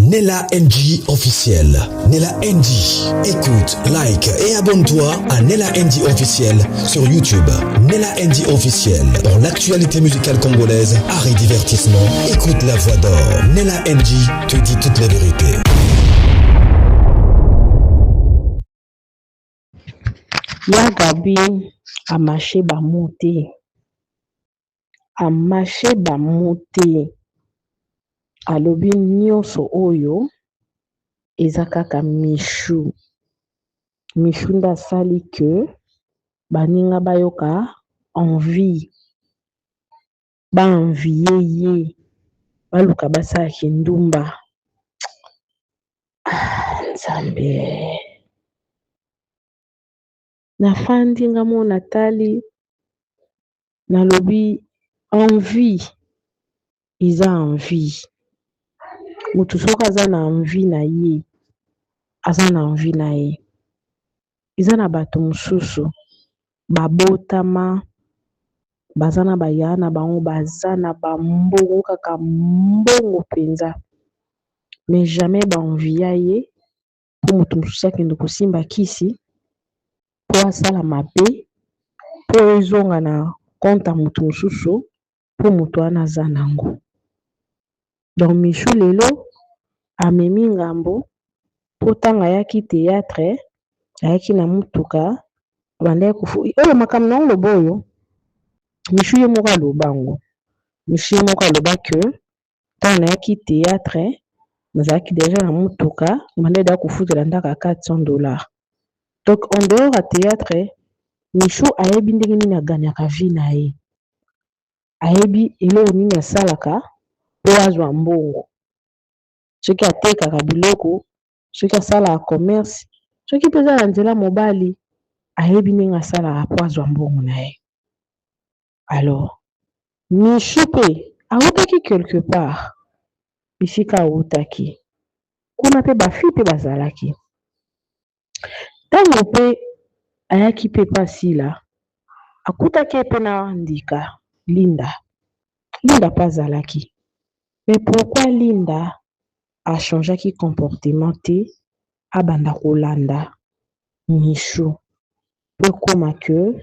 Nella NG officiel. Nella NG. Écoute, like et abonne-toi à Nella NG officiel sur YouTube. Nella NG officiel. Pour l'actualité musicale congolaise, art et divertissement, écoute la voix d'or. Nella NG te dit toute la vérité. Ya Gabi amache bamote. Amache bamote. Alobi nyonso oyo eza kaka mishu. Mishu nda sali ke baninga bayoka envie. Ba envie ye. Baluka basala kindumba. Nzambe. Nafandi ngamo natali nalobi envie. Iza envie. Mutu soka aza na envie na ye. Aza na envie na ye. Iza na bato mususu. Babotama. Baza na baya na bango. Baza na bambongo kaka mbongo penza. Mais jamais ba envie ya ye. Po mutu mususu akende kosimba kisi. Po asala mabe. Po ezonga na konta mutu mususu. Po mutu wana aza nango. Donc Michou lelo amemi ngambo po tanga ayaki théâtre ayaki na mutuka bandai kufu oyo makambo na ngolo boyo Michou ye moko alobango Michou ye moko aloba que tanga ayaki théâtre nazalaki déjà na mutuka bandai da kufutela ndaka $400. Donc en dehors à théâtre Michou ayebi ndenge nini aganyaka vie na ye ayebi eloko nini asalaka po azwa mbongo soki atekaka biloko soki asalaka commerce soki mpe eza na nzela mobali ayebi ndenge asalaka po azwa mbongo na ye. Alors Michou mpe awutaki quelque part bisika awutaki kuna mpe bafi mpe bazalaki ntango mpe ayaki mpe pasila akutaki mpe na ndika Linda mpe azalaki. Mais pourquoi Linda a changé son comportement a banda kolanda Michou? Pour comment que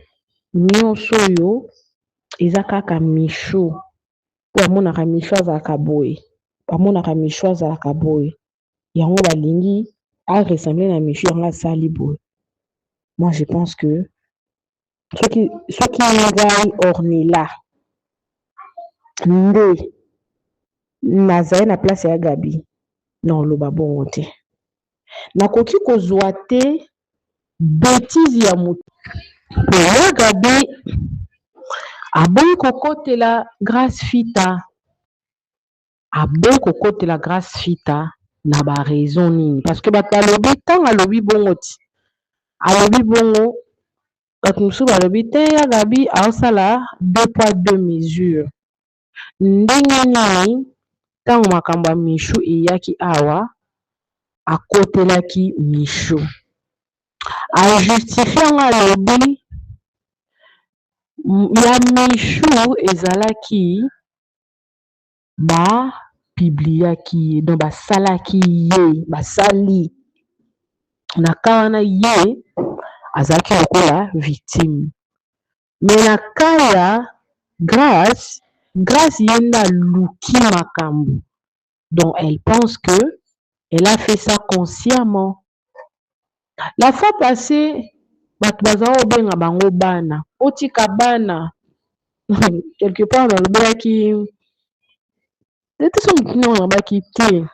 nyonso yo eza kaka Michou. Po amonaka Michou azalaka boye. Amonaka Michou azalaka boye. Yango balingi a ressembler na Michou yango asali boye. Moi je pense que ce qui ngai Ornella nde nazali na place ya Gabi non loba bongo te nakoki kozwa te bêtise ya motu po ya Gabi aboyi kokotela Grace Fita na ba raison nini parce que bato alobi ntango alobi bongo ti alobi bongo bato mosusu balobi te ya Gabi aosala 2 poids 2 mesures ndenge nini ntango makambo ya Michou eyaki awa akotelaki Michou ajustifie yango alobi ya Michou ezalaki bapibliaki ye donc basalaki ye basali na ka wana ye azalaki lokola victime mais na ka ya Grâce ye nda luki makambo. Donc elle pense que elle a fait ça consciemment. La fois passée, bato bazao benga bango bana. Otika bana. Quelque part dans le baki. C'était son nom baki te.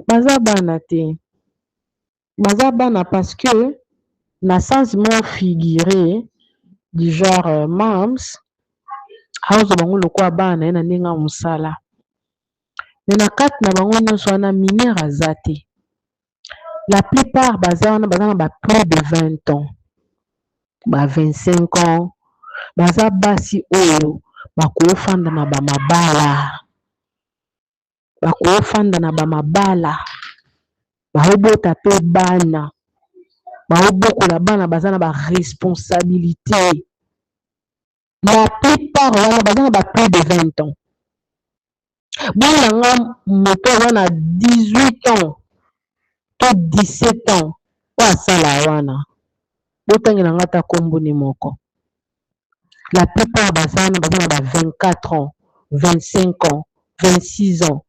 Baza bana te. Baza bana parce que na sens mon figuré du genre mams hauzo bango lokwa bana na ndenge musala. Mais na kati na bango nyonso wana mineur aza te. La plupart baza na plus de 20 ans. 25 ans. Baza basi oyo bakofanda na bamabala. Bakofanda na bamabala. Baobota pe bana. Baobokola bana baza na ba responsabilité. La plupart wana baza na plus de 20 ans. bana nga moto aza na 18 ans to 17 ans oyo asala wana botangela nga ata komboni moko. La plupart baza na ba 24 ans 25 ans 26 ans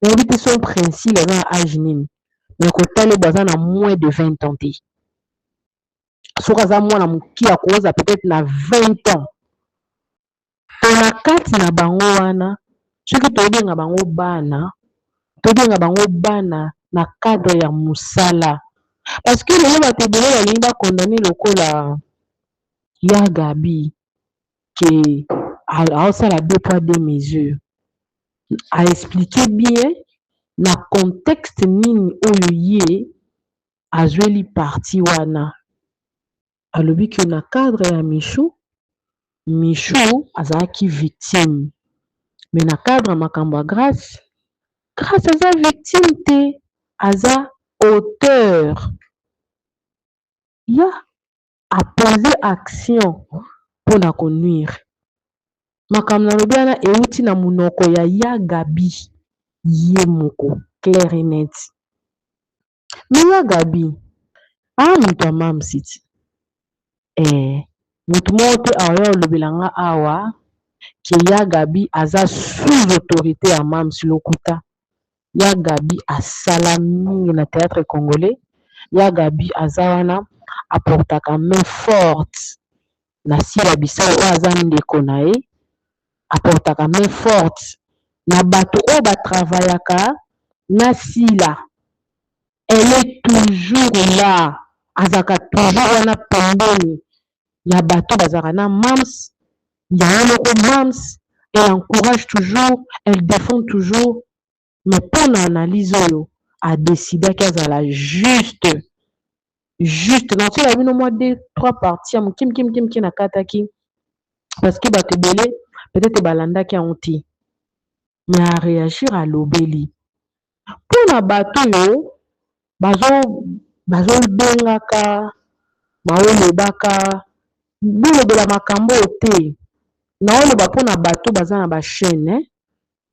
nayebi te son principe aza na age nini mais kotala baza na moins de 20 ans te soki aza mwana moke akoza peut-être na 20 ans to na kati na bango wana soki tobenga bango bana na cadre ya mosala parce que lelo bato ebele balingi bakondane lokola ya Gabi ke aosala 2 poids 2 mesures aexplike bien na contexte nini oyo ye azweli parti wana alobi ke na cadre ya Michou azalaki victime mais na cadre ya makambo ya Grâce aza victime te aza auteur ya apose action mpona konuire makambo nalobi wana euti na monoko ya Gabi ye moko clair et net mais ya Gabi moto ya mamsi ti moto moko te aoya olobela nga awa ke ya Gabi aza sous autorité ya mamsi lokuta ya Gabi asala mingi na théâtre congolais ya Gabi aza wana aportaka main forte na Sila Bisala oyo aza ndeko na ye aportaka main forte na bato oyo batravaillaka na Sila elle est toujours là azalaka toujours wana pembeni ya bato bazalaka na mams yango moko mams elle encourage toujours elle défend toujours mais mpona analyse oyo adecidaki azala juste nasola bino mwa 2-3 parties ya moke nakataki parce que bato ebele peut-être balandaki yango te mais aréagir alobeli mpona bato oyo bazobengaka baolobaka bolobela makambo oyo te naoloba mpona bato baza na bachaîne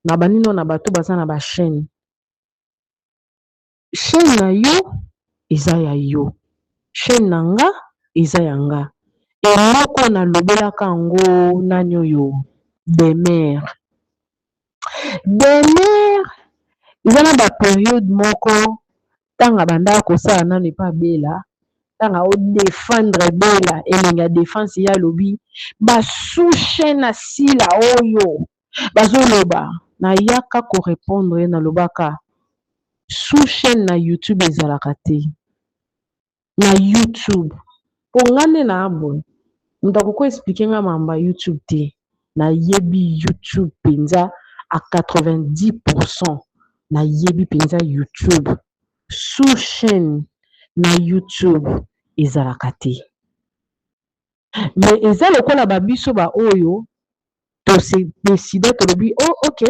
na banino na bato baza na bachaîne chaîne na yo eza ya yo chaîne na nga eza ya nga eloko nalobelaka yango nani oyo Demer eza na baperiode moko ntango abandaka kosala nano epa Bela ntango aodefendre Bela elenge ya défense ye alobi basous chaîne na Sila oyo bazoloba nayaka korépondre ye nalobaka sous chaîne na YouTube ezalaka te na YouTube mpo nga nde na abone moto akoko explike nga mamba YouTube te nayebi YouTube mpenza à 90% nayebi mpenza YouTube sous chaîne na YouTube ezalaka te mais eza lokola babiso baoyo tose décide tolobi ok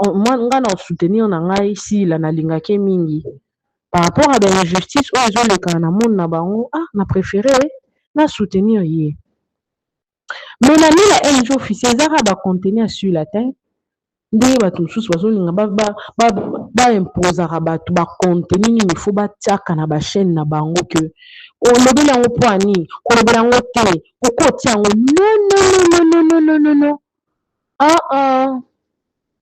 nga na soutenir na ngai Sila nalingaki mingi par rapport à l'injustice oyo ezolekana na monde na bango na préféré na soutenir ye mais na lela NG officiel ezaka bacontenir sur la terre ndenge bato mosusu bazolinga baimposaka bato bacontenu nini fo batiaka na bachaîne na bango ke olobeli yango mpo ani kolobela yango te kokotia yango non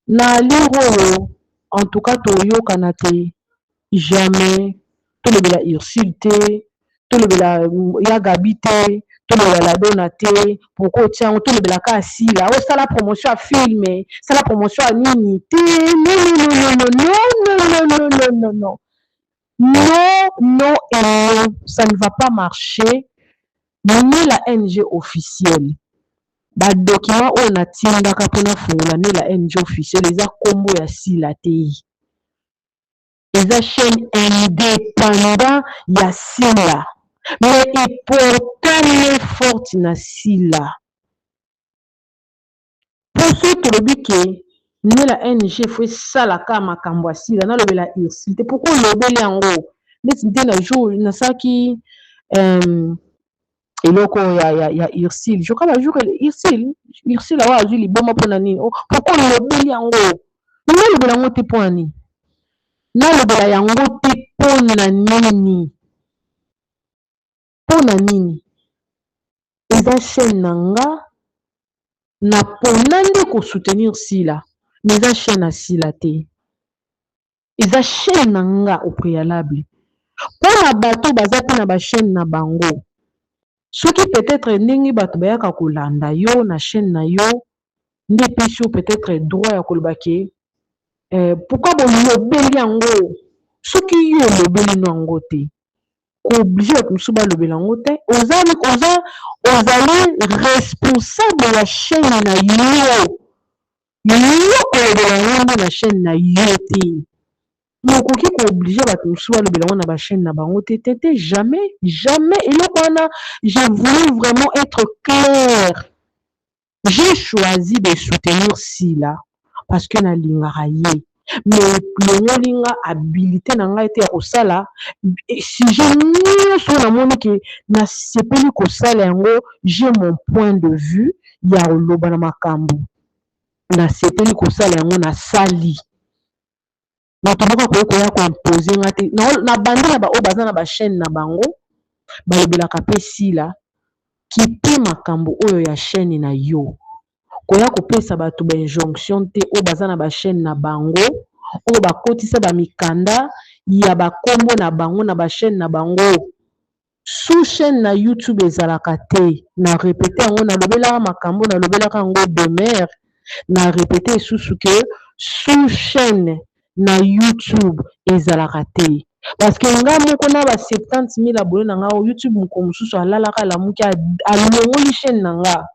na lire oyo en tout cas toyokana te jamais tolobela Ursule te tolobela ya Gabi te tolobela Ladona te pourquoi otia yango tolobelaka Asila osala promotion ya filme sala promotion ya nini te non, ça ne va pas marcher ni la NG officielle badocument oyo natindaka mpona fungola ne la NG officielle eza kombo ya Sila te eza chaîne indépendant ya Sila mais eportane forte na Sila po so tolobi ke ne la NG fo esalaka makambo ya Sila nalobela Ursule te pourquoi olobeli yango neti nte na jour nasalaki eloko ya Ursule je crois ba jour Ursule awa azwi liboma mpona nini pourquoi olobeli yango nalobela yango te mpo na nini? Nalobela yango te mpo na nini? Mpo na nini? Eza chaîne na nga, napona nde kosoutenir Sila, mais eza chaîne na Sila te. Eza chaîne na nga au préalable. Mpo na bato baza mpe na bachaîne na bango. Soki peut-être ndenge bato bayaka kolanda yo na chaîne na yo, nde epesi yo peut-être droit ya koloba ke pourquoi bolobeli yango? Soki yo olobeli no yango te, ko-oblige bato mosusu balobela yango te, ozali responsable ya chaîne na yo. Yo kolobela yango na chaîne na yo te. Mokoki ko-oblige bato mosusu balobela yango na bachaîne na bango te, jamais, jamais. Eloko wana, j'ai voulu vraiment être clair. J'ai choisi de soutenir Sila parce que nalingaka ye. Mais longoli nga habilité na nga ete ya kosala sujet nyonso namoni ke nasepeli kosala yango, j'ai mon point de vue ya koloba na makambo. Nasepeli kosala yango nasali. Bato moko koya koimpose nga te. Na bandi na ba oyo baza na bachaîne na bango, balobelaka mpe Sila kipe makambo oyo ya chaîne na yo. Koya kopesa bato ba injonction te oyo baza na bachaîne na bango, oyo bakotisa bamikanda ya bakombo na bango na bachaîne na bango. Sous chaîne na YouTube ezalaka te. Na répété yango, nalobelaka makambo, nalobelaka yango demeure. Na répété susu ke sous chaîne na YouTube ezalaka te. Parce que nga moko na ba 70,000 abonnés na nga YouTube moko mosusu alalaka lamuki alongoli chaîne na nga.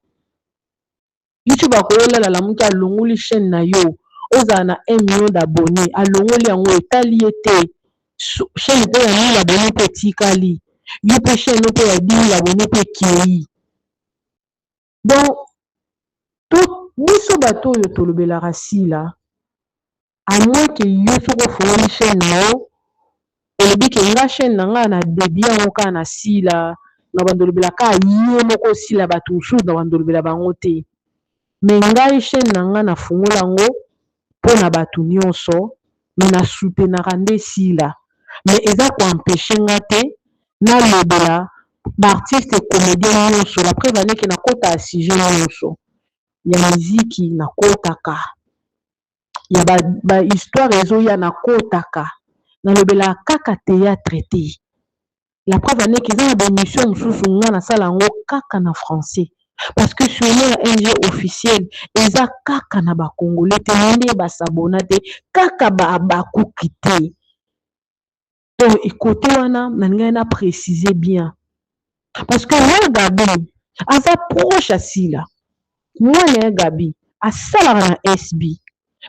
YouTube akoyola lamuki alongoli chaîne na yo. Oza na 1 million d'abonnés, alongoli yango etali ete chaîne pe ya 1000 abonnés pe tikali. Yo pe chaîne pe ya 10 000 abonnés pe kei. Donc biso bato oyo tolobelaka Sila, à moins que yo soko fongoli chaîne na yo, olobi ke nga chaîne na nga na débit yango kaka na Sila, na bandolobelaka ye moko Sila bato mosusu na bandolobela bango te. Mais ngai chaîne na nga na fongola yango mpo na bato nyonso, mais na soutenaka nde Sila. Mais eza koempêche nga te nalobela baartiste comédien nyonso. La preuve ane ke nakota ya sujet nyonso ya miziki nakotaka, ya ba histoire ezoya nakotaka, nalobela kaka théâtre te. La preuve ane ke eza na bémission mosusu nga nasala yango kaka na français. Parce que sur le NG officiel, eza kaka na ba Congolais te, nde basabona te, kaka bakuki te. Donc, écoutez wana, nanga na préciser bien. Parce que moi, Gabi, aza proche à Sila. Moi, Gabi, à salaka na SB.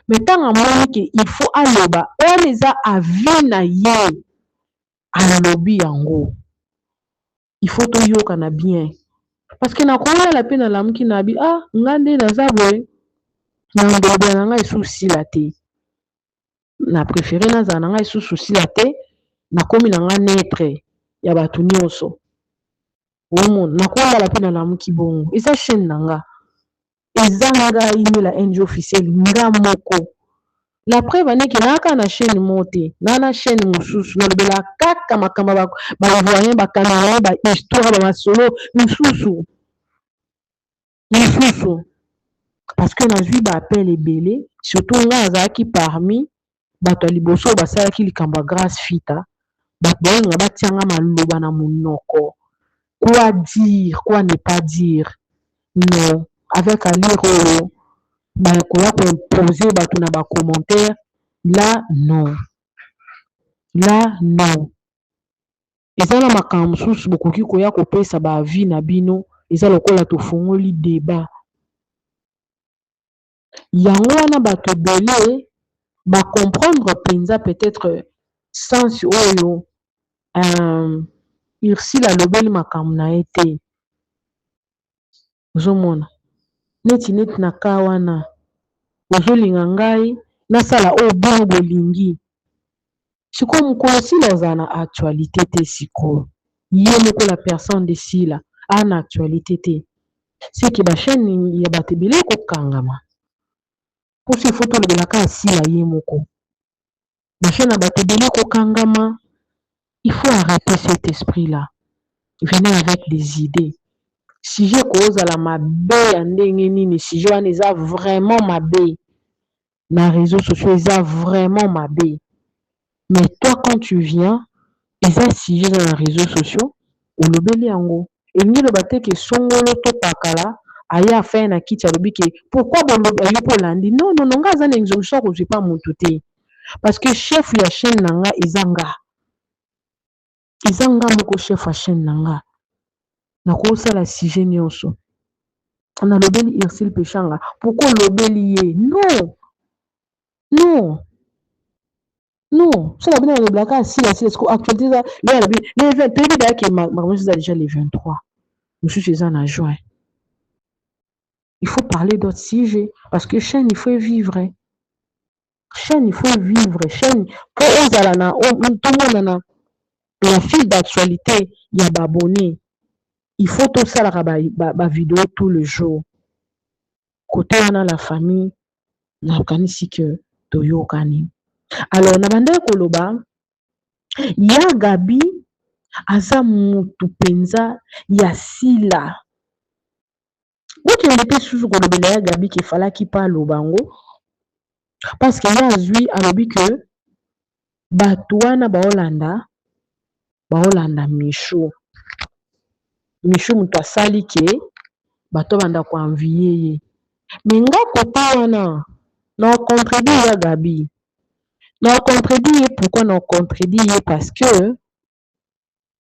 Mais tant à moi, il faut aloba, on eza avi na ye. Alobi yango. Il faut to yoka na bien. Parce que na koya la pe na lamuki na bi, ngande na zabwe. Na ndobe na nga isu Sila te. Na préféré na za na nga isu Sila te. Na komi na nga netre ya bato nyonso. Womo na koya la pe na lamuki bongo. Eza chaîne na nga. Eza nga ime la NG officiel nga moko. La preuve ane ke naka na chaîne mote, na chaîne mosusu, na lobela kaka makamba ba voyen ba caméra ba histoire ba masolo mosusu. Parce que na zwi ba appel ebele, surtout nga azaki parmi bato liboso basalaki likambo grâce fita, bato nga batianga maloba na monoko. Quoi dire, quoi ne pas dire? Non, avec Aliro, koya imposer bato na ba commentaire, là non. Là non. Eza na makambo mosusu bokoki koya kopesa ba avis na bino, eza lokola tofongoli débat. Yango wana bato ebele ba comprendre penza peut-être sens oyo Ursula alobeli makambo na ye te. Ozomona neti na ka wana ozolinga ngai nasala oyo bongo bolingi. Sikoyo mokolo Sila ozala na actualité te sikoyo. Ye moko la personne de Sila ana actualité te. C'est que ba chaîne ya bato ebele kokangama. Pour ces photos de la case si la yemoko. Machin à batebele ko kangama. Il faut arrêter cet esprit-là. Venez avec des idées. Si je cause à la mabe ni si je wana vraiment mabe. Na réseaux sociaux eza vraiment mabe. Mais toi quand tu viens, eza si je dans les réseaux sociaux, ou le beli yango. Et ni le bate que songolo to pakala. Aya fait na kiti alobi ke pourquoi bon yo polandi non ngaza na injonction ko pas mon touté parce que chef ya chaîne nanga izanga moko chef ya chaîne nanga na ko sala sujet nyonso na lobeli Irsil Pechanga pourquoi lobeli ye non ça la bien le blacka si la actualité ça le 20 que ma déjà les 23 je suis en juin. Il faut parler d'autres sujets parce que chaîne il faut vivre. Chaîne il faut vivre. Chaîne pour tout le monde la fil d'actualité il y a abonné. Il faut tout ça la vidéo tout le jour. Côté on a la famille na kanisi que toyo kani. Alors na bande koloba ya Gabi aza mutu penza ya sila. Où était sous kolobela ya Gabi qui fallait qu'il parle au bango parce que ya zui alobi que batuana baolanda Michou mutu asali ke bato banda ko envier mais nga kota wana na contredire ya Gabi na contredire pourquoi na contredire parce que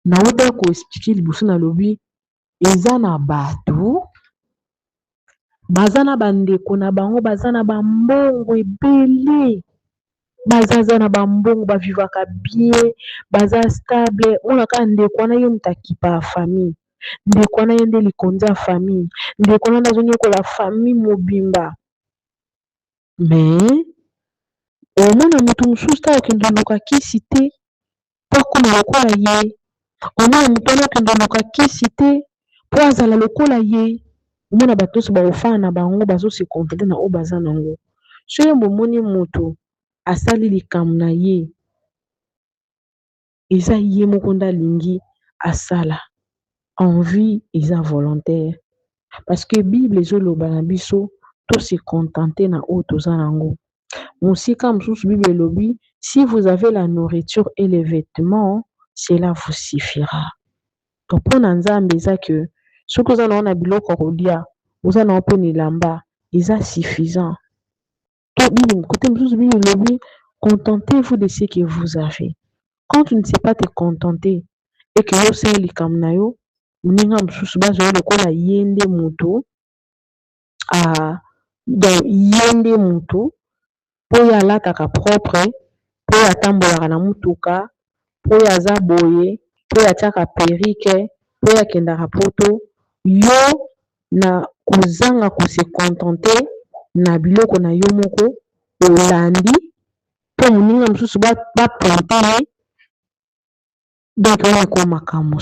na uta ko expliquer liboso na lobi eza na bato bazana bandeko na bango bazana bambongo ebele bazaza na bambongo bavivaka bien baza stable ona ka ndeko wana yo mutakipa ya famille ndeko wana ye nde likonzi ya famille ndeko wana azonyokola famille mobimba mais omona mutu mosusu ta akende luka kisi te po akoma lokola ye omona mutu wana akende luka kisi te po azala lokola ye omona bato nyonso baofana na bango bazose contente na oyo baza nango soki bomoni moto asali likambo na ye eza ye moko nde alingi asala envie eza volontaire parce que Bible ezoloba na biso to se contenter na oyo toza nango mosika mosusu Bible elobi si vous avez la nourriture et les vêtements cela vous suffira donc mpona nzambe eza ke soki oza nango na biloko kolia oza nango mpe na elamba eza suffisant to Bible côté mosusu Bible elobi contentez-vous de ce que vous avez quand tu ne sais pas te contenter et que yo sala likambo na yo moninga mosusu bazwa lokola ye nde moto donc ye nde moto mpo oyo alataka propre mpo oyo atambolaka na mutuka mpo oyo aza boye mpo oyo atiaka perike mpo oyo akendaka poto yo na kozanga kose contente na biloko na yo moko olandi mpo moninga mosusu baponte ye donc wana ko makambo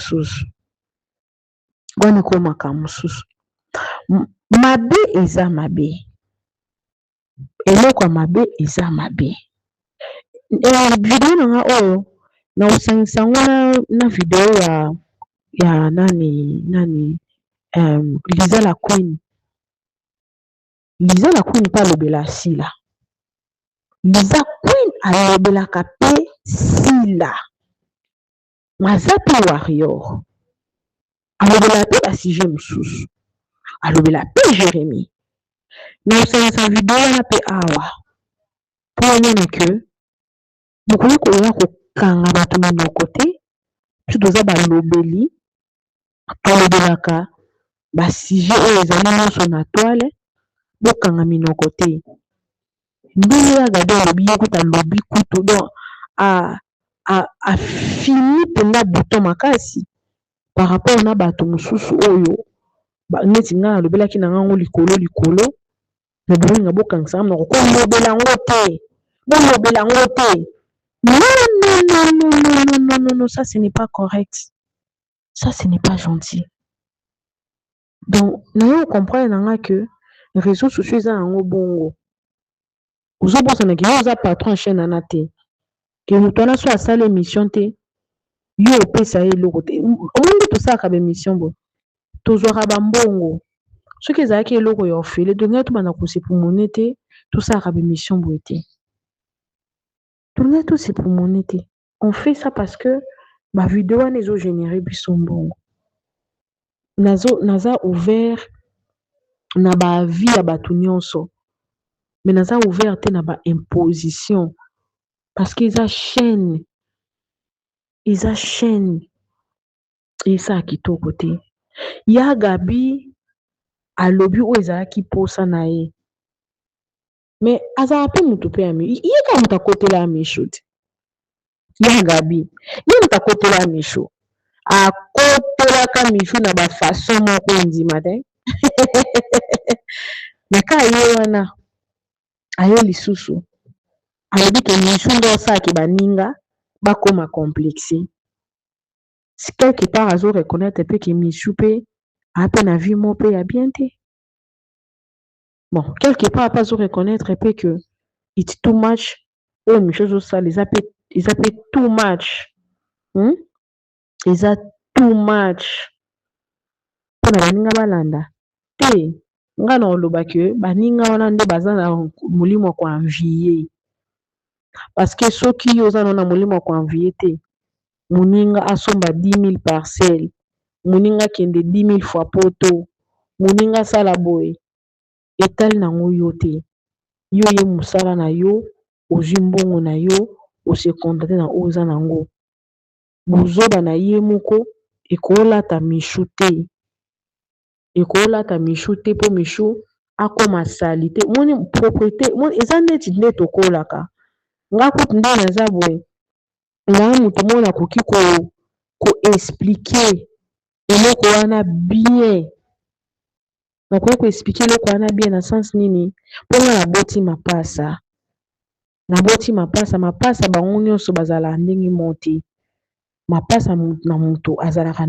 mosusu mabe eza mabe eloko ya mabe eza mabe video nanga oyo na osangisa ngo na video ya nani Liza la Queen mpe alobela sila Liza Queen alobelaka mpe sila aza mpe warrior alobela mpe basije mosusu alobela mpe Jérémie na osangisa video wana mpe awa mpo omona ke bokoki koya kokanga bato minoko te mpe toza balobeli tolobelaka basije oyo ezali nyonso na toile bokanga minoko te ndenge ya Gabi alobi ye kuta alobi kutu donc afini mpenza buto makasi par rapport na bato mosusu oyo neti ngai alobelaki na ngango likolo me bolinga bokangisa minoko kolobela yango te non, ça ce n'est pas correct, ça ce n'est pas gentil. Donc nous comprenons que les réseaux sociaux sont en bongo ozobosana ke yo oza patron chaîne wana te ke moto wana so asala émission te yo opesa ye eloko te omongi tosalaka baémission boye tozwaka bambongo soki ezalaki eloko ya ofele tolingai tobanda kosepumone te tosalaka baémission boye te tolingai tosepumone te on fait ça parce que bavideo wana ezogénéré biso mbongo naza ouvert na bavie ya bato nyonso mais naza ouvert te na baimposition parce que eza chaîne eza kitoko te ya Gabi alobi oyo ezalaki posa na ye mais azala mpe moto mpe ye ka moto akotela ya misho te ya Gabi ye moto akotela ya misho akotelaka misho na bafason moko endima te me ka ye wana aye lisusu alobi ke misho nde osalaki baninga bakoma complexe quelque part azo reconnaître mpe ke misho mpe ape na vie mo mpe ya bien te bon quelque part ape azo reconnaître mpe que it's too much oyo misho ezosala eza mpe too much eza too much mpona baninga balanda te nga na oloba ke baninga wana nde baza na molimo ya koanvie parce que soki oza na molimo ya koanvie te moninga asomba 10 000 parcelles moninga akende 10 000 fois poto moninga asala boye etali nango yo te yo ye mosala na yo ozwi mbongo na yo osekondate na oyo oza nango bozoba na ye moko ekolata mishu te mpo mishu akoma sali te moni propriété eza neti nde tokolaka nga kutu nde naza boye na moto moko nakoki koexplike eloko wana bien nakoki koexplike eloko wana bien na sens nini mpo nga naboti mapasa bango nyonso bazala ndenge mo te mapasa na moto azalaka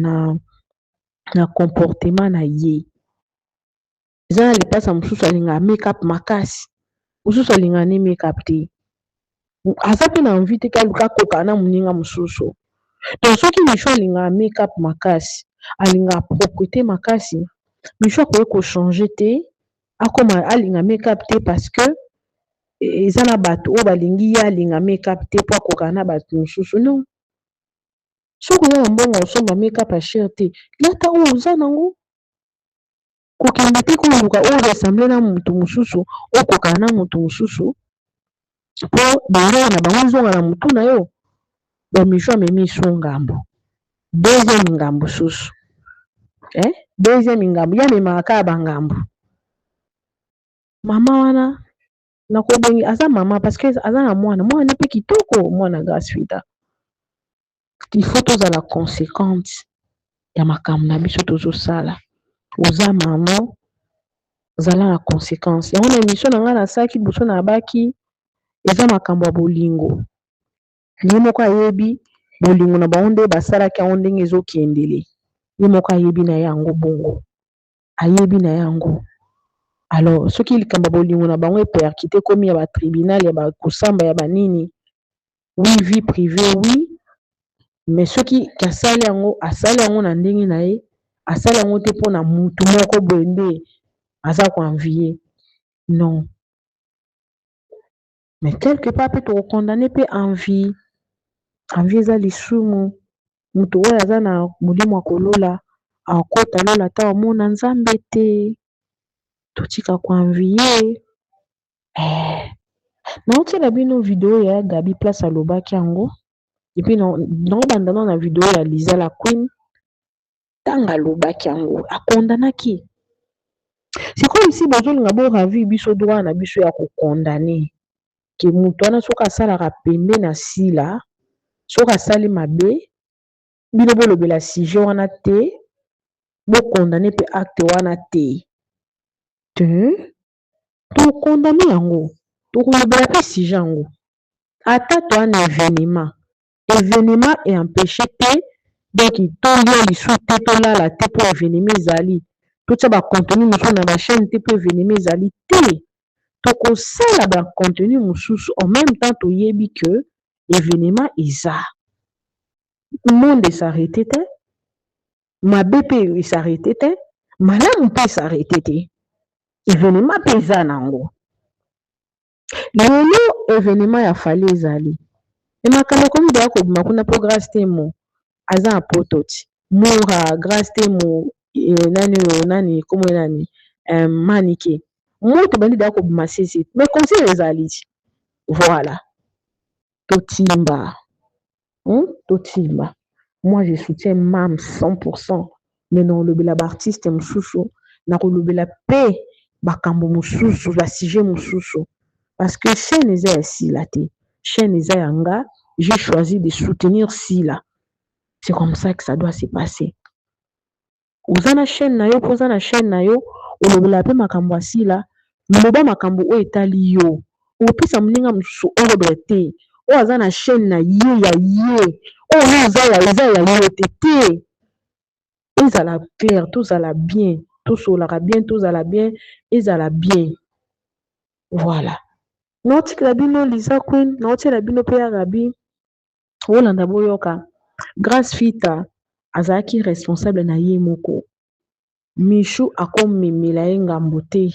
na comportement na ye eza na lipasa mosusu alingaka make-up makasi mosusu alingaka ne make-up te aza mpe na envie te kaluka koka na moninga mosusu donc soki misho alingaka make-up makasi alingaka propreté makasi misho akoki kochange te akoma alinga make-up te parce que eza na bato oyo balingi ye alinga make-up te mpo akoka na bato mosusu non soki oza na mbongo osomba make-up ya cher te lata oyo oza nango kokende te koluka oyo ressemble na moto mosusu okoka na moto mosusu mpo bango na bango ezonga na motu na yo bamisho amemi so ngambo deuxième ngambo susu deuxième ngambo ye amemaka kaka bangambo mama wana nakobengi aza mama parce que aza na mwana mpe kitoko mwana grâce il faut tozala conséquente ya makambo na biso tozosala oza mama ozala na conséquence yango na émission na ngai nasalaki liboso na baki eza makambo ya bolingo ye moko ayebi bolingo na bango nde basalaki yango ndenge ezokendele ye moko ayebi na yango bongo ayebi na yango alors soki likambo ya bolingo na bango eperkite ekomi ya batribunal ya bakosamba ya banini oui vie privée oui mais soki asali yango na ndenge na ye asali yango te mpo na mutu moko boye nde aza koanvie non mais quelque part mpe tokokondane mpe envie eza lisumu moto oyo aza na molimo ya kolola akota lola ata omona nzambe te totika koanvie naotiela bino video ya Gabi place alobaki yango epuis naobanda na video ya Liza la Queen ntango alobaki yango akondanaki sikoyo isi bozolinga boravi biso droit na biso ya kokondane ke moto wana soki asalaka pembe na sila soki asali mabe bino bolobela sujet wana te bokondane mpe acte wana te tokondane yango tokolobela mpe sujet yango ata toana événement eempêche te donc tolia lisu te tolala te mpo événement ezali totia bacontenu mosusu na bachaîne te mpo événement ezali te tokosala bacontenu mosusu en même temps toyebi que événement eza monde esarrêté te mabe mpe esarrêté te malamu mpe esarrêté te événement mpe eza nango lelo événement ya fali ezali makambo komi deya kobima kuna mpo grâce temo aza na poto ti mura grâce temo nani oyo nani komwe nani manike moto bandi deya kobima sisi mais conseil ezali ti voilà totimba totimba moi je soutiens mam 100% mais nakolobela baartiste mosusu nakolobela mpe bakambo mosusu basujet mosusu parce que chaîne eza ya sila te chaîne eza yanga j'ai choisi de soutenir sila c'est comme ça que ça doit se passer oza na chaîne na yo mpo oza na chaîne na yo olobela mpe makambo ya sila loba makambo oyo etali yo opesa moninga mosusu ordre te oyo aza na chaîne na ye ya ye oyo eza ya yo te ezala clair tozala bien tosolaka bien tozala bien ezala bien voilà naotikela bino Liza Queen naotiela bino mpe ya Gabi olanda boyoka Grâce Fita azalaki responsable na ye moko Michou akomemela ye ngambo te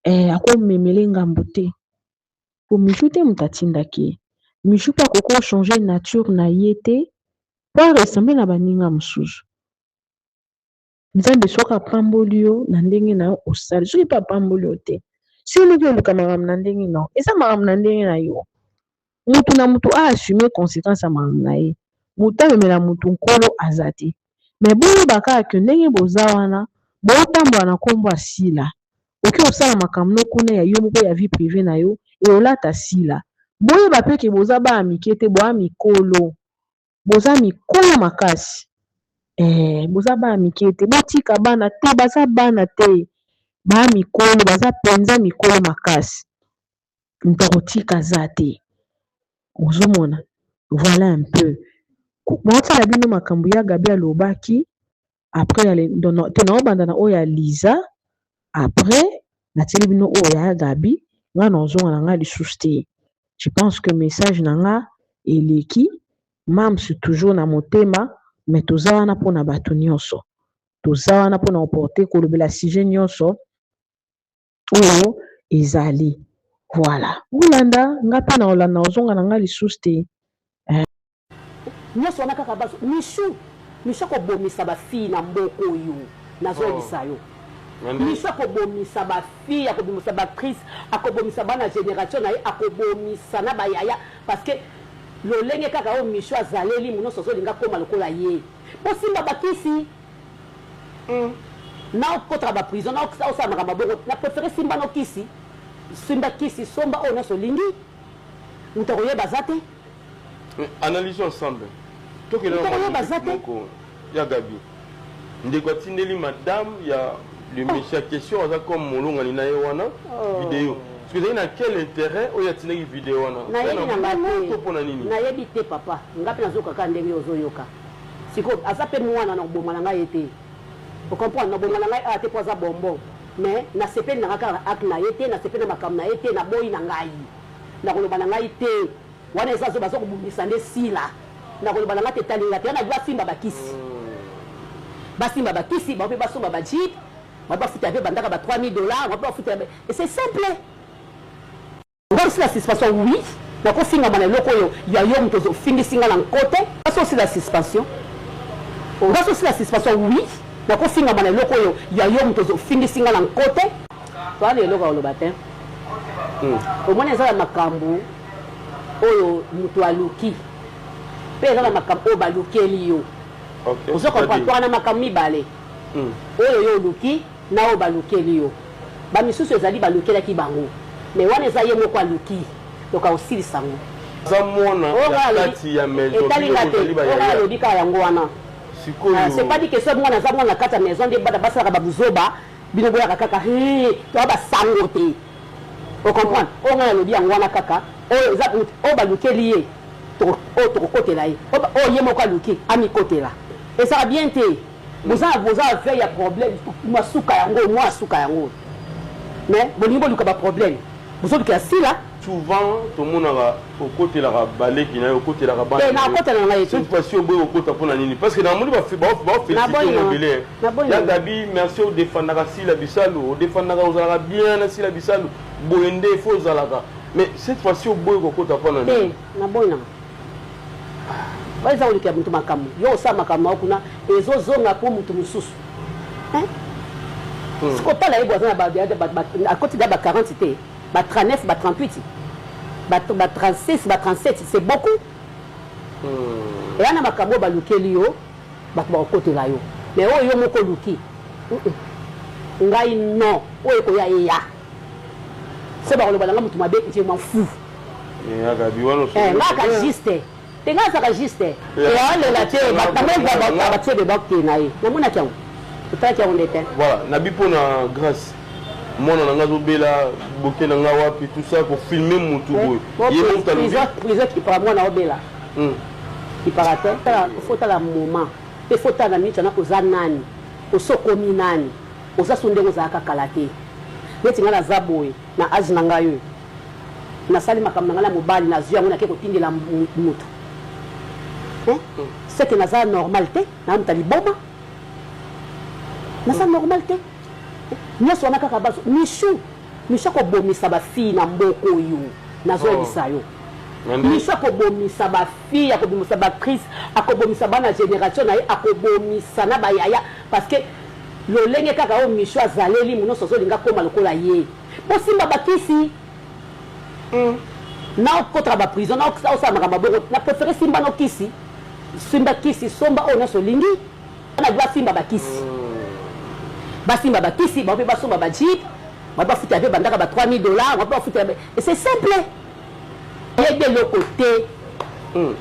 akomemela ye ngambo te po Michou te moto atindaki Michou mpe akoko changer nature na ye te po ressemble na baninga mosusu nzambe soki apamboli yo na ndenge na yo osali soki mpe apamboli yo te soki oluka makambo na ndenge na yo eza makambo na ndenge na yo mutu na mutu aassume conséquence ya makambo na ye mutu amemela mutu nkolo aza te me boyeba kaka ke ndenge boza wana botambola na nkombo ya sila oki osala makambo no kuna ya yo moko ya vie privé na yo eolata sila boyeba mpe ke boza baya mike te boya mikolo boza mikolo makasi boza baya mike te botika bana te baza bana te baya mikolo baza mpenza mikolo makasi moto akotika aza te ozomona voilà un peu naotala bino makambo ya Gabi alobaki après te naobanda na oyo ya Liza après natili bino oyo ya Gabi nga nazonga na nga lisusu te je pense que message na nga eleki mams toujours na motema mais toza wana mpona bato nyonso toza wana mpona oporte kolobela sujet nyonso oyo ezali voilà olanda nga mpe na olanda ozonga na nga lisusu te nyonso wana kaka baso Michou akobomisa bafille na mboka oyo nazolisa yo Michou akobomisa bafille akobomisa bactrice akobomisa bana génération na ye akobomisa na bayaya parce que lolenge kaka oyo Michou azaleli munoso azolinga koma lokola ye bosimba bakisi na okotaka baprison na osala makambo bongo na préféré simba no kisi simba kisi somba oyo nyonso olingi moto akoyeba aza te analysons ensemble ya Gabi ndeko atindeli madame ya le méchant question aza comme molongani na ye wana vidéo parce que na quel intérêt oyo atindaki vidéo wana nayebi te papa ngapi nazokaka ndenge ozoyoka siko aza mpe mwana na koboma na ngai ye te ocomprendre na koboma na ngai aya te mpo aza bonbon mais nasepeli na kaka acte na ye te nasepeli na makambo na ye te naboyi na ngai na koloba na ngai te wana eza zo baza kobundisa nde sila na koloba na ngai te talinga te wana basimba bakisi basimba bakisi bape basomba bajip bafuta pe bandaka ba $3000 bape bafuta et c'est simple on aussi la suspension oui na ko finga mana loko yo ya yo mtozo fingi singa na côté ça aussi la suspension on va aussi la suspension oui na ko finga mana loko yo ya yo mtozo fingi singa na côté toi le loko lo batin au moins ça makambo oyo mutu aluki pe za makambo o balukeli yo ozo comprendre na makambo mibale oyo yo luki na o balukeli yo ba misusu ezali balukela ki bango mais wana eza ye moko aluki toka osili sango za mona kati ya maison oka lobika yango wana sikoyo c'est pas dit que ce mona za mona kati ya maison de bada basaka ba buzoba bino boya kaka to ba sango te o comprendre o nga lobi yango wana kaka o za o balukeli ye to kotela ye o ye moko aluki ami kotela et ça va bien te vous avez fait ya problème masuka yango moi suka yango mais bolingi boluka baproblème bozoluka sila souvent tomonaka okotelaka baleki na yo okotelaka nakotela na ngai cette fois-ci oboyi okota mpona nini parce que namoni bafélicité mobele ya gabi merci odefandaka sila bisalu odefandaka ozalaka bien na sila bisalu boye nde efo ozalaka mais cette fois-ci oboyi kokota mpona nini naboyi nanga baeza kolekela motu makambo yo osala makambo ao kuna ezozonga mpo motu mosusu sikotala ye boaza na akoti da ba 40 te ba 39 ba 38 ba 36 ba 37 c'est beaucoup eya na makambo oyo balukeli yo bato bakokotela yo mais oyo yo moko oluki ngai non oyo ekoya eya se bakoloba nanga motu mabe je m'en fous ngaka juste te nga azaka juste ealela te batamoi batie bebak te na ye namonaki yango totalaki yango nde te voilà nabi mpona grâce mwana na nga azobela boke na nga wapi tout ça kofilme motu boye prison kipaka mwana obela kipaka te fotala moment mpe fotala na miniti wana oza nani osokomi nani oza so ndenge ozalaka kala te neti nga naza boye na age na ngai oyo nasali makambo na ngai na mobali nazwi yango nake kotindela motu seke naza normal te na moto liboma naza normal te nyonso wana kaka baso mishu akobomisa bafille na mboka oyo nazoyebisa yo mishu akobomisa bafille akobomisa bacrise akobomisa bana génération na ye akobomisa na bayaya parce que lolenge kaka oyo mishu azaleli nyonso azolinga koma lokola ye bosimba bakisi na okotala baprison na osala makambo bongo na préféré simba na okisi simba kisi somba oyo nyonso olingi na dwa simba bakisi basimba bakisi baope basomba bajip bafuta pe bandaka ba $3000 bafuta et c'est simple yede loko te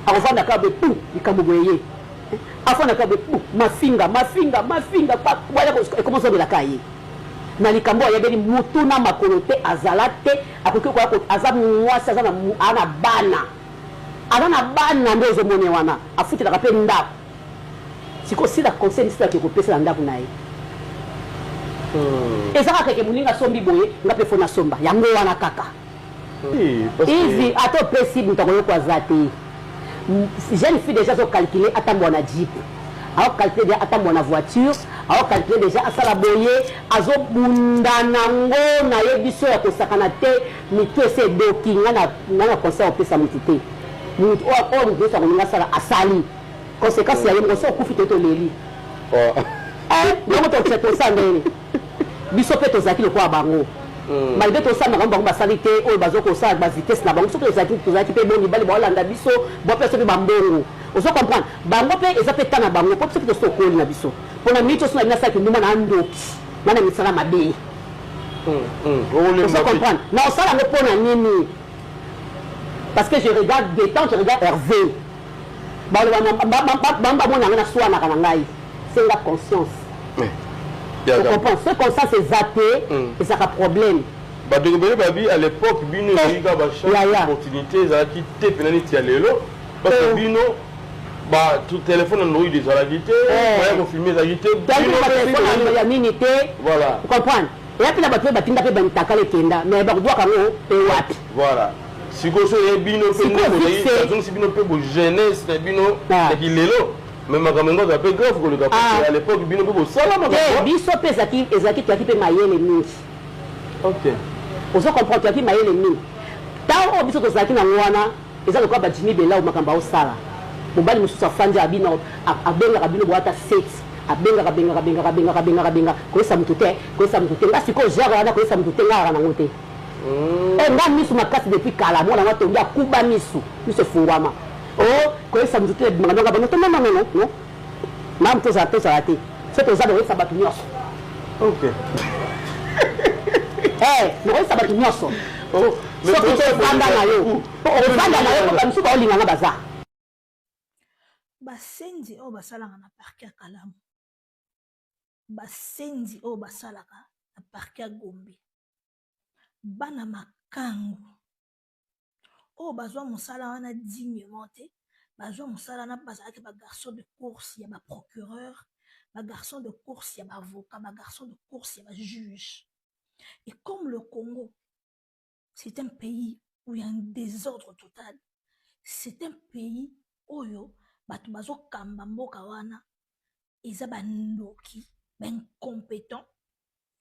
avanda ka be pou ikamugoye afanda ka be pou mafinga wala ko commence de la cahier na likambo yebeli mutu na makolo te azala te akoki ko aza mwasi aza na bana ndozo mone wana afutela ka pe ndako siko sila conseil sila ke ko pesa ndako na ye ezaka keke moninga sombi boye nga mpe fo nasomba yango wana kaka ivi ata opesi moto akoyoka aza te jeune fille déjà azocalcule atambwa na jeep aocalcule déjà atambwa na voiture aocalcule déjà asala boye azobunda nango nayebi so ya kosakana te mitu ese edoki nga na conseil opesa motu te oyo motu nyonso akoninga asala asali conséquence ya ye moko so okufi te toleli yango tokisa ndeni biso mpe tozalaki lokola bango malgré tosala makambo bango basali te oyo bazokosala bavitese na bango soki tozalaki mpe bo mibali baolanda biso bope so mpe bambongo ozo comprendre bango mpe eza mpe ta na bango mpo soki tosokoli na biso mpona miniti oso na bino asalaki nduma na ndoki nana misala mabe ozo comprendre na osala yango mpo na nini parce que je regarde des temps je regarde Hervé bambamona yango naswanaka na ngai senga conscience tu comprends ce conscience ezaté ezaka problème bato ebele babi à l'époque bino ezalika bachange opportunité ezalaki te pena neti ya lelo parce que bino téléphone android ezalaki te baya kofilme ezalaki te téléphone ya nini te voilà comprendre eya mpena bato mpe batinda mpe bamitakala ekenda mais bakudwaka yango mpe wapi voilà sikoyo so ye bino mpe azongisi bino mpe bojeunesse na bino yaki lelo mais makambo yango aza mpe grave koleka à l'époque bino mpe bosala makambo biso mpe ezalaki toyaki mpe mayele mingi ozo comprendre toyaki mayele mingi ntango oyo biso tozalaki nango wana eza lokola bajimi belau makambo aosala mobali mosusu afandi abino abengaka bino boata sexe abengaka koyesa motu te nga sikoyo genre wana koyesa motu te ngaka nango te nga misu makasi depuis kala mwana nga tongi akuba misu efungwama koyesa motu te bimanga bango to nononono na motu tozala te so toza koyesa bato nyonso nakoyesa bato nyonso soki tofanda na yo ofanda na yo bamisu baolinganga baza basenzi oyo basalaka na parke ya Kalamu basenzi oyo basalaka na parke ya Gombe bana makangu oyo bazwa mosala wana dignement te bazwa mosala wana bazalaki bagarçon de course ya baprocureur bagarçon de course ya bavocat bagarçon de course ya bajuge Et comme le Congo, c'est un pays où il y a un désordre total, c'est un pays oyo bato bazokamba mboka wana eza bandoki baincompétent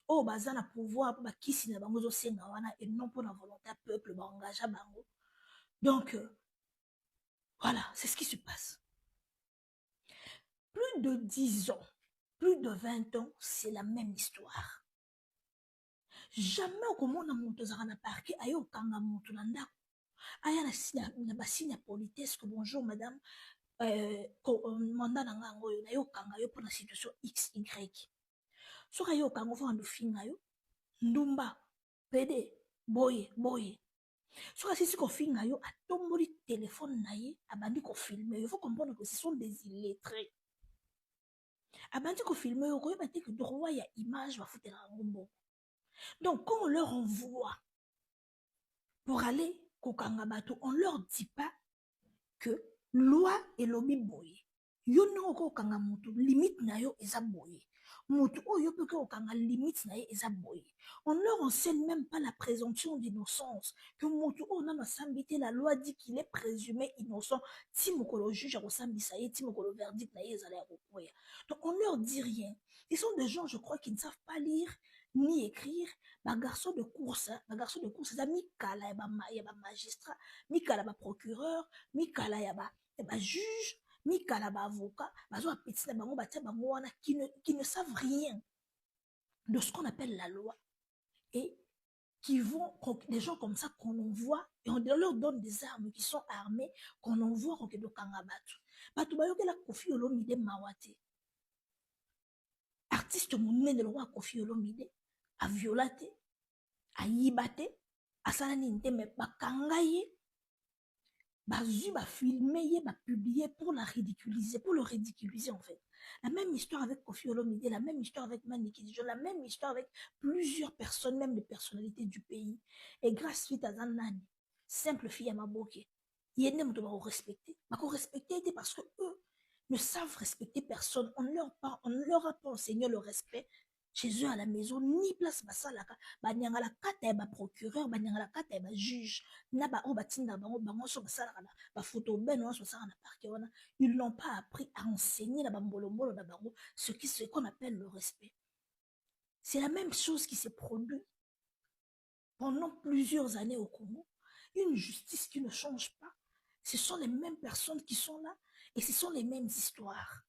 oyo baza na pouvoir mpo bakisi na bango ezosenga wana et non mpo na volonté ya peuple baengagea bango. Donc voilà, c'est ce qui se passe. Plus de 10 ans, plus de 20 ans, c'est la même histoire. Jamais okomona moto azaka na parquet aye okanga moto na ndako aya na basine ya politesse que bonjour madame mandat na nga yango oyo naye okanga yo mpona situation xy soki aye okanga ofaka ndofinga yo ndumba pede boye soki asisi kofinga yo atomboli telefone na ye abandi kofilme yo. Il faut comprendre que ce sont des illettrés. Abandi kofilme yo koyeba te que droit ya image bafutela yango mbongo. Donc quand on leur envoie pour aller kokanga bato, on leur dit pas que loi et lobby boye yo no kokanga moto limite na yo eza boye moto oyo peut que okanga limite na ye eza boye. On leur enseigne même pas la présomption d'innocence, que moto on a masambité, la loi dit qu'il est présumé innocent ti mokolo juge akosambisa ye ti mokolo verdict na ye ezala ya kokoya. Donc on leur dit rien. Ils sont des gens, je crois, qui ne savent pas lire ni écrire. Ba garçon de course, ça mikala ya ba magistrat, mikala ba procureur, mikala ya ba juge, mikala ba avocat, bazo apetite bango batia bango wana qui ne savent rien de ce qu'on appelle la loi et qui vont, des gens comme ça qu'on envoie et on leur donne des armes qui sont armées qu'on envoie au Kedokanga Batu. Batu bayoke la Koffi Olomide Mawate. Artiste monene de loi Koffi Olomide a violaté, a yibaté, a salani nteme bakangaye, bazu ba filmer, ba publier pour la ridiculiser, pour le ridiculiser en fait. La même histoire avec Koffi Olomide, la même histoire avec Maniki Dijon, la même histoire avec plusieurs personnes, même des personnalités du pays. Et grâce à Zanani, simple fille à Maboke, il y a des gens qui doivent respecter. Mais qu'on respecte parce que eux ne savent respecter personne. On leur a pas enseigné le respect chez eux à la maison, ni place basalaka, banyanga la kata ba procureur, banyanga la kata ba juge, na ba obatinda bango so basalaka ba photo ben no so sala na parquet wana. Ils n'ont pas appris à enseigner la bambolombolo na bango ce qu'on appelle le respect. C'est la même chose qui s'est produite pendant plusieurs années au Congo. Une justice qui ne change pas. Ce sont les mêmes personnes qui sont là et ce sont les mêmes histoires.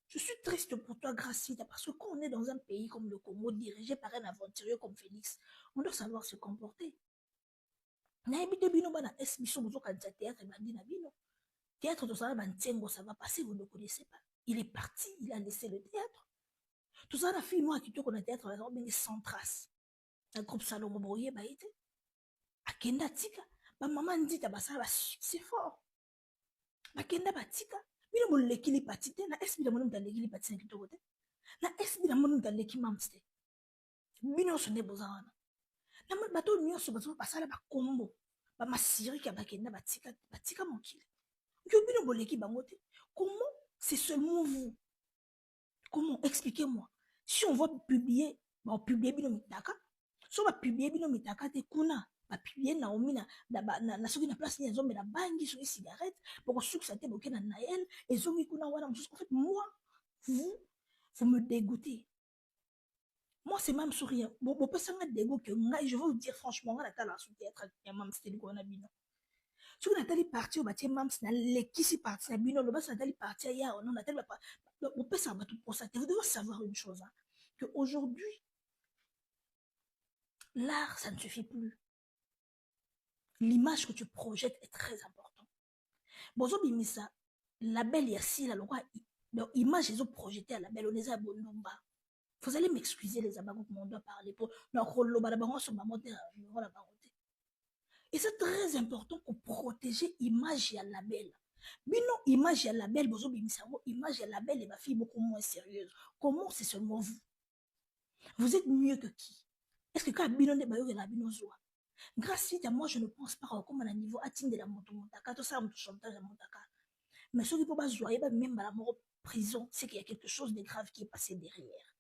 Je suis triste pour toi, Gracita, parce que quand on est dans un pays comme le Congo, dirigé par un aventurier comme Félix, on doit savoir se comporter. Théâtre, ça va passer, vous ne connaissez pas. Il est parti, il a laissé le théâtre. Tout ça, la fille, moi, qui tourne au théâtre, on est sans trace. Un groupe Salomon Boye, bah, été. Akenda Tika, ma maman dit, c'est fort. Akenda Batika. Bino mo lekili patite na esbi la mono mta lekili patite kito kote na esbi la mono mta leki mamste bino so ne bozana na mo bato nyonso bazo basala ba kombo ba masiri ka bakenda batika mokili yo bino boleki bango te. Comment c'est seulement vous? Comment? Expliquez-moi. Si on va publier, on publier bino mitaka, so va publier bino mitaka te kuna ba publier Naomi na soki na place ni azomela bangi soki cigarette pour succès te boké na Naël et zomi kuna wana. En fait, moi vous me dégoûtez. Moi c'est même sourire bon peut sanga dégoût que je vais vous dire franchement on a la sous-théâtre ya mam c'était ko na bino soki natali parti obatie mam na lekisi parti na bino loba natali parti ya on natali pas on peut savoir tout pour ça. Vous devez savoir une chose hein, que aujourd'hui l'art ça ne suffit plus. L'image que tu projettes est très importante. Bozo bimisa label yasi la loi image ils ont projeté à label on les a bondomba. Vous allez m'excuser les abagos qu'on doit parler pour et c'est très important pour protéger image et label. Bino image et label bozo bimisa image et label et ma fille beaucoup moins sérieuse. Comment c'est seulement vous? Vous êtes mieux que qui? Est-ce que quand bino ne bayo la bino zoa? Grâce à moi, je ne pense pas comme à un niveau atteint de la montaka, tout ça, chantage de montaka. Mais ce qui peut pas jouer, même à la mort prison, c'est qu'il y a quelque chose de grave qui est passé derrière.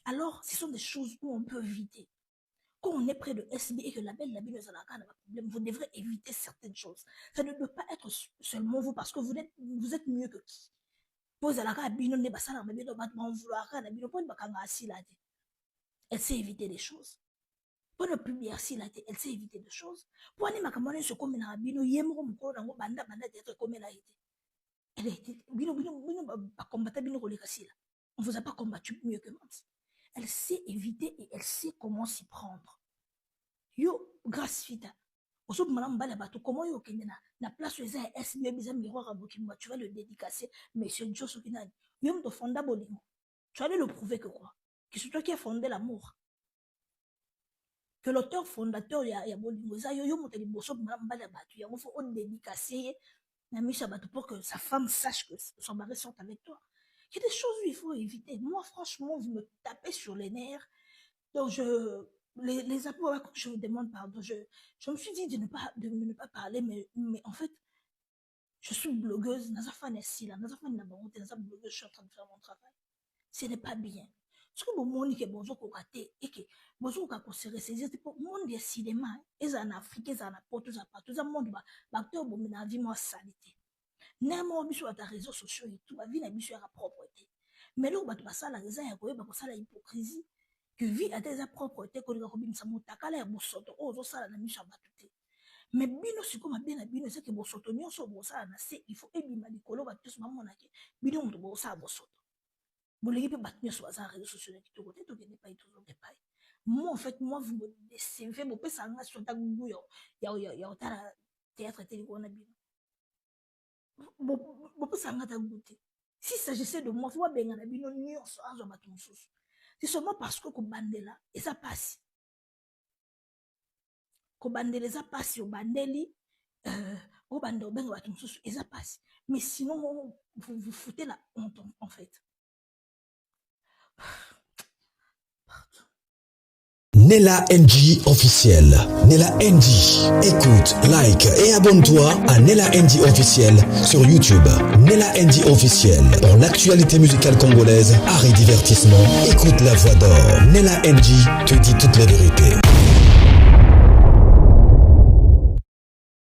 Alors, ce sont des choses où on peut éviter. Quand on est près de SB et que la belle Labino est à la canne, problème, vous devrez éviter certaines choses. Ça ne doit pas être seulement vous parce que vous êtes mieux que qui. Pose à la canne, Bino n'est pas ça, mais Bino va vouloir canne, Bino pas une assis là. Elle sait éviter des choses. Pour ne plus bien assis là, elle sait éviter des choses. Pour aller makamone se comme na Bino, yemro mko na banda d'être comme elle a été. Elle a été, Bino pas combattre Bino kolekasi là. On vous a pas combattu mieux que moi. Elle sait éviter et elle sait comment s'y prendre. Yo, grâce fita. Oso madame bala bato comment yo kende na place où eza SB biza miroir abokimba, tu vas le dédicacer monsieur Joe Sokinani. Yo mto fonda bolingo. Tu vas le prouver que quoi? Que c'est toi qui as fondé l'amour. Que l'auteur fondateur ya bolingo za yo mto liboso madame bala bato ya faut on dédicacer na misha bato pour que sa femme sache que son mari sort avec toi. Il y a des choses où il faut éviter. Moi, franchement, vous me tapez sur les nerfs. Donc, les apôts, quand je vous demande pardon, je me suis dit de ne pas parler, mais en fait, je suis blogueuse. Je suis en train de faire mon travail. Ce n'est pas bien. Parce que le monde est bon, et que bon, se ressaisir, le monde est cinéma, et en Afrique, et en Porto, tout le monde va acteur bon, mais la vie moi salité. Néanmoins, sur les réseaux sociaux et tout, la vie n'a pas la propreté. Mais là, on va ça la raison, il y a ça la hypocrisie. Que vie a des propreté, que les robins sont motakala et bosoto, oh, ça la mission à battre. Mais bino, c'est comme bien la bino, c'est que bosoto, n'y a pas ça, il faut éliminer les colos, battre ce moment là, bino, on doit ça bosoto. Vous l'avez pas battu sur les réseaux sociaux, qui côté, tout n'est pas toujours des pailles. Moi, en fait, moi, vous me décevez, vous pouvez s'en sur ta goût, il y a un théâtre télé qu'on a bien. S'il s'agissait de moi, c'est seulement parce que Kobandela, et ça passe. Kobandela, ça passe, au bandeli, et ça passe. Mais sinon, vous foutez la honte, en fait. Nella NG officiel. Nella NG. Écoute, like et abonne-toi à Nella NG officiel sur YouTube. Nella NG officiel. Pour l'actualité musicale congolaise, art et divertissement, écoute la voix d'or. Nella NG te dit toutes les vérités.